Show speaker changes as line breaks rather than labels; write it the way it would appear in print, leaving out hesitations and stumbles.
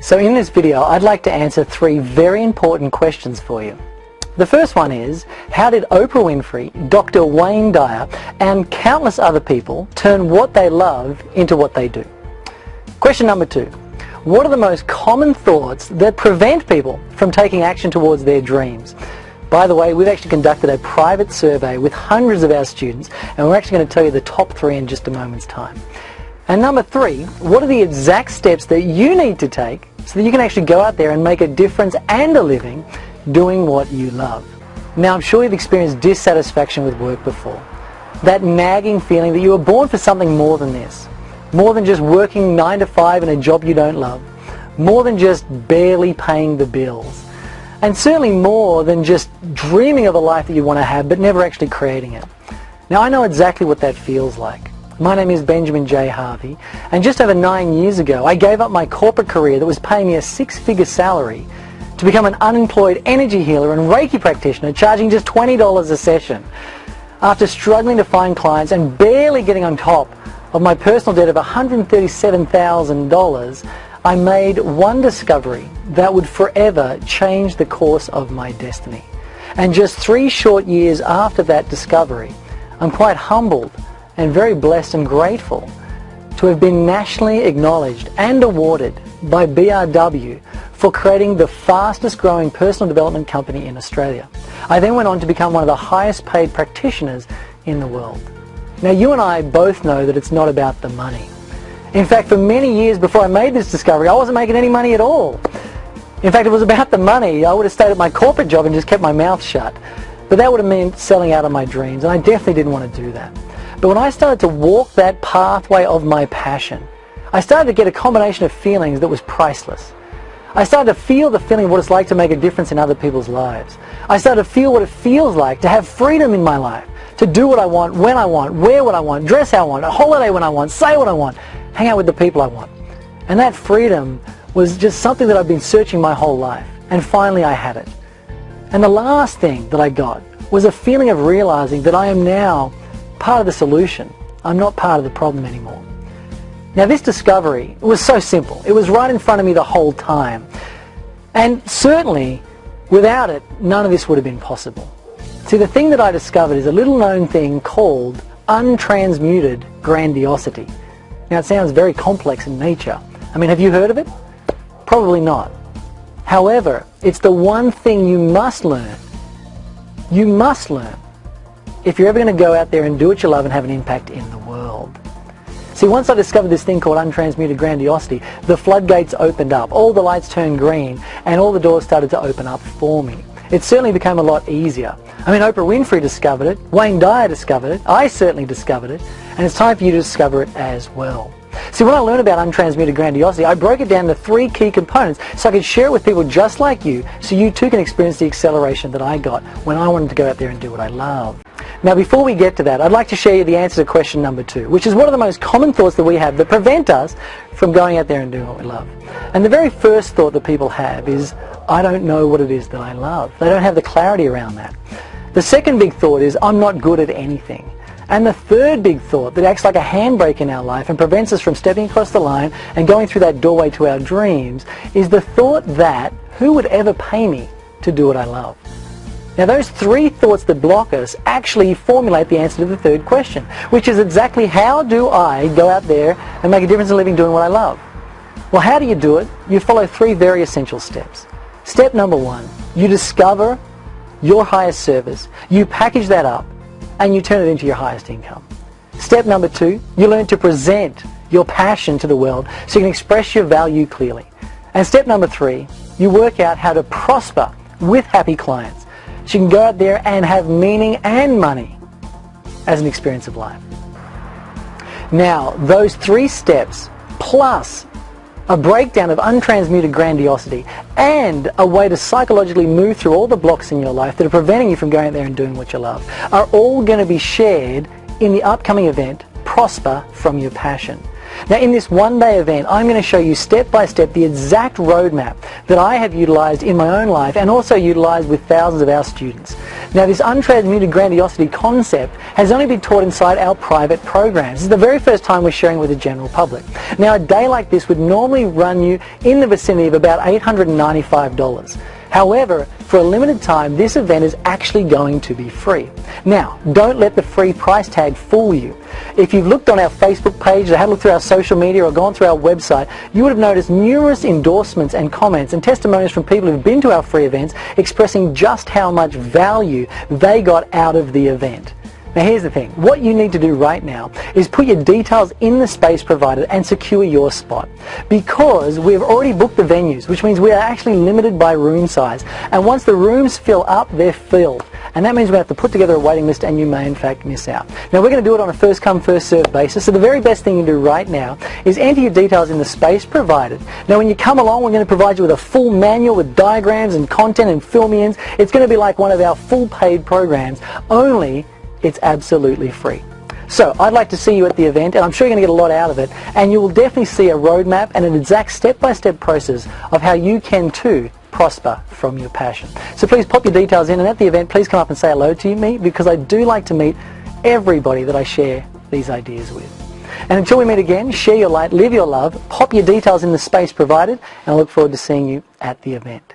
So in this video, I'd like to answer 3 very important questions for you. The first one is, how did Oprah Winfrey, Dr. Wayne Dyer, and countless other people turn what they love into what they do? Question number 2, what are the most common thoughts that prevent people from taking action towards their dreams? By the way, we've actually conducted a private survey with hundreds of our students, and we're actually going to tell you the top 3 in just a moment's time. And number 3, what are the exact steps that you need to take so that you can actually go out there and make a difference and a living doing what you love? Now, I'm sure you've experienced dissatisfaction with work before. That nagging feeling that you were born for something more than this. More than just working 9 to 5 in a job you don't love. More than just barely paying the bills. And certainly more than just dreaming of a life that you want to have but never actually creating it. Now, I know exactly what that feels like. My name is Benjamin J Harvey, and just over 9 years ago I gave up my corporate career that was paying me a 6-figure salary to become an unemployed energy healer and Reiki practitioner charging just $20 a session. After struggling to find clients and barely getting on top of my personal debt of $137,000, I made one discovery that would forever change the course of my destiny. And just 3 short years after that discovery, I'm quite humbled and very blessed and grateful to have been nationally acknowledged and awarded by BRW for creating the fastest growing personal development company in Australia. I then went on to become one of the highest paid practitioners in the world. Now, you and I both know that it's not about the money. In fact, for many years before I made this discovery, I wasn't making any money at all. In fact, if it was about the money, I would have stayed at my corporate job and just kept my mouth shut. But that would have meant selling out on my dreams, and I definitely didn't want to do that. But when I started to walk that pathway of my passion, I started to get a combination of feelings that was priceless. I started to feel the feeling of what it's like to make a difference in other people's lives. I started to feel what it feels like to have freedom in my life, to do what I want, when I want, wear what I want, dress how I want, a holiday when I want, say what I want, hang out with the people I want. And that freedom was just something that I've been searching my whole life. And finally I had it. And the last thing that I got was a feeling of realizing that I am now part of the solution. I'm not part of the problem anymore. Now, this discovery was so simple. It was right in front of me the whole time. And certainly, without it, none of this would have been possible. See, the thing that I discovered is a little known thing called untransmuted grandiosity. Now, it sounds very complex in nature. I mean, have you heard of it? Probably not. However, it's the one thing you must learn. You must learn if you're ever going to go out there and do what you love and have an impact in the world. See, once I discovered this thing called untransmuted grandiosity, the floodgates opened up, all the lights turned green, and all the doors started to open up for me. It certainly became a lot easier. I mean, Oprah Winfrey discovered it, Wayne Dyer discovered it, I certainly discovered it, and it's time for you to discover it as well. See, when I learned about untransmuted grandiosity, I broke it down to 3 key components so I could share it with people just like you, so you too can experience the acceleration that I got when I wanted to go out there and do what I love. Now, before we get to that, I'd like to share the answer to question number 2, which is what are the most common thoughts that we have that prevent us from going out there and doing what we love. And the very first thought that people have is, I don't know what it is that I love. They don't have the clarity around that. The second big thought is, I'm not good at anything. And the third big thought that acts like a handbrake in our life and prevents us from stepping across the line and going through that doorway to our dreams is the thought that, who would ever pay me to do what I love? Now, those 3 thoughts that block us actually formulate the answer to the third question, which is exactly how do I go out there and make a difference in living doing what I love? Well, how do you do it? You follow 3 very essential steps. Step number 1, you discover your highest service, you package that up, and you turn it into your highest income. Step number 2, you learn to present your passion to the world so you can express your value clearly. And step number 3, you work out how to prosper with happy clients so you can go out there and have meaning and money as an experience of life. Now, those 3 steps plus a breakdown of untransmuted grandiosity and a way to psychologically move through all the blocks in your life that are preventing you from going out there and doing what you love are all going to be shared in the upcoming event, Prosper from Your Passion. Now in this one-day event, I'm going to show you step by step the exact roadmap that I have utilized in my own life and also utilized with thousands of our students. Now this untransmuted grandiosity concept has only been taught inside our private programs. This is the very first time we're sharing with the general public. Now a day like this would normally run you in the vicinity of about $895. However, for a limited time, this event is actually going to be free. Now, don't let the free price tag fool you. If you've looked on our Facebook page, or had a look through our social media, or gone through our website, you would have noticed numerous endorsements and comments and testimonies from people who've been to our free events expressing just how much value they got out of the event. Now here's the thing, what you need to do right now is put your details in the space provided and secure your spot, because we've already booked the venues, which means we are actually limited by room size, and once the rooms fill up, they're filled, and that means we have to put together a waiting list and you may in fact miss out. Now we're going to do it on a first come first served basis, so the very best thing you do right now is enter your details in the space provided. Now when you come along, we're going to provide you with a full manual with diagrams and content and fill-me-ins. It's going to be like one of our full paid programs, only it's absolutely free. So I'd like to see you at the event, and I'm sure you're going to get a lot out of it, and you will definitely see a roadmap and an exact step-by-step process of how you can too prosper from your passion. So please pop your details in, and at the event please come up and say hello to me, because I do like to meet everybody that I share these ideas with. And until we meet again, share your light, live your love, pop your details in the space provided, and I look forward to seeing you at the event.